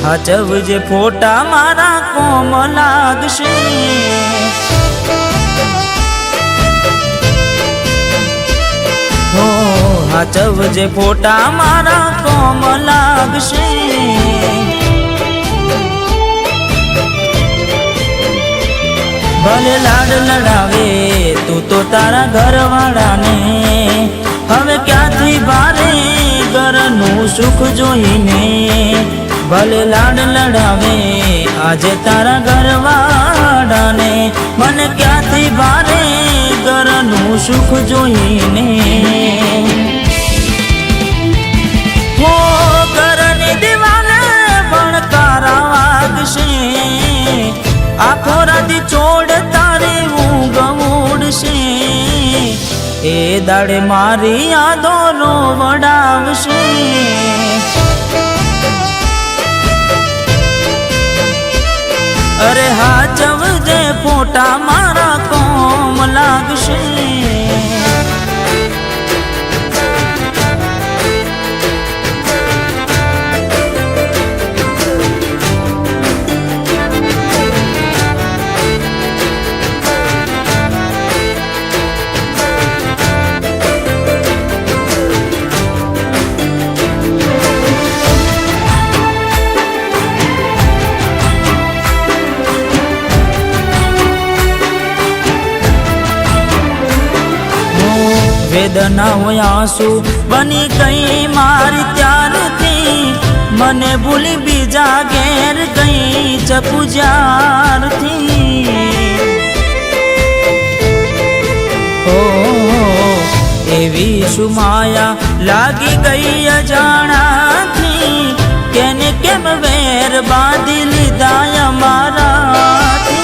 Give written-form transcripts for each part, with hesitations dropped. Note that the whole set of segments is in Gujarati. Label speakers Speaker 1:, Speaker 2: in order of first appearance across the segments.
Speaker 1: હાચવજે ફોટા મારા કોમ લાગશે। હો હાચવજે ફોટા મારા કોમ લાગશે। ભલે લાડ લડાવે તું તો તારા ઘરવાળાને, હવે ક્યાંથી ભારે ઘરનું સુખ જોઈને। ભલે લાડ લડાવે આજે તારા ઘરવાળાને, મને ક્યાંથી ભારે ઘરનું સુખ જોઈને। હો ઘરની દિવાલે ભણકારા વાગશે, આખો રાતી ચોડ તારી ઊંઘ ઉડશે। એ દાડે મારી યાદો રોવડાવશે। અરે હાચવજે ફોટા મારા કોમ લાગશે। વેદના હોય આંસુ બની ગઈ મારી ત્યારથી, મને ભૂલી બીજા ઘેર ગઈ ચપુ જ્યારથી। ઓ એવી શું માયા લાગી ગઈ અજાણાથી, કેને કેમ વેર બાંધી લીધા અમારાથી।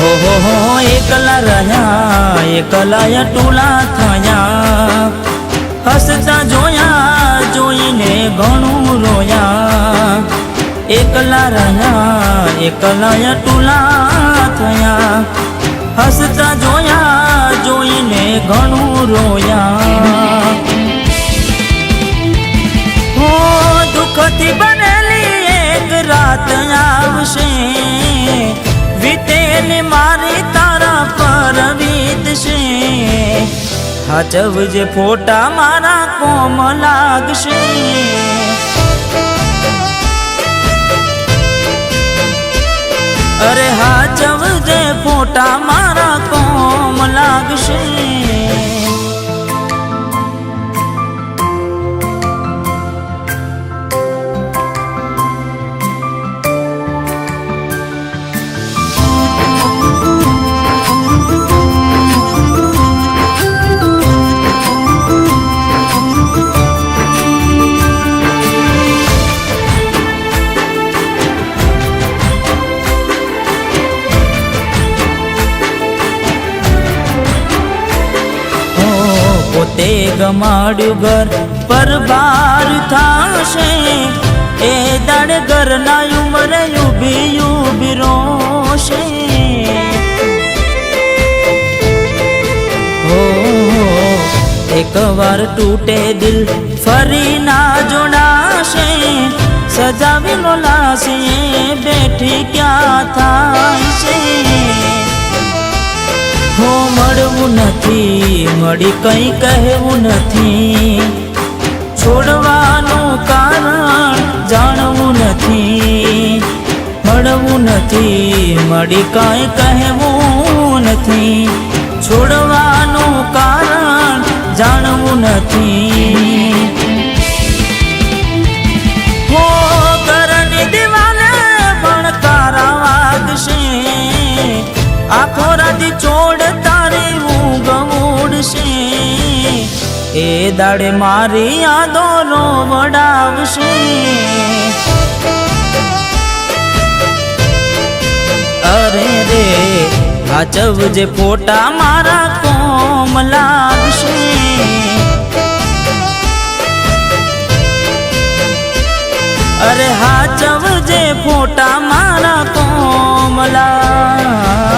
Speaker 1: ઓહો એકલા રહ્યા એકલા ટૂલા થયા, હસતા જોયા જોઈને ઘણું રોયા। એકલા રહ્યા એકલા ટૂલા થયા, હસતા જોયા જોઈને ઘણું રોયા। હો દુઃખથી બનેલી એક રાત આવશે, વીતેલી મારી તારા પર વીતશે। હાચવજે ફોટા મારા કોમ લાગશે। અરે હાચવજે ફોટા મારા કોમ લાગશે। પોતે ગમાડ્યું ઘર પર બાર થાશે, એ દાડ ઘરના ઉંમરે ઉભી ઉભી રોશે। હો એક વાર તૂટે દિલ ફરી ના જોડાશે, સજાવેલો લાશે બેઠી ક્યાં થાય છે। હો મળવું નથી મળી કંઈ કહેવું નથી, છોડવાનું કારણ જાણવું નથી। મળવું નથી મળી કંઈ કહેવું નથી, છોડવાનું કારણ જાણવું નથી। હો ઘરની દિવાલે ભણકારા વાગશે, આખો રાતી ચોડ તારી ઊંઘ ઉડશે। એ દાડે મારી યાદો રોવડાવશે। અરે રે હાચવજે ફોટા મારા કોમ લાગશે। અરે હાચવજે ફોટા મારા કોમ લાગશે।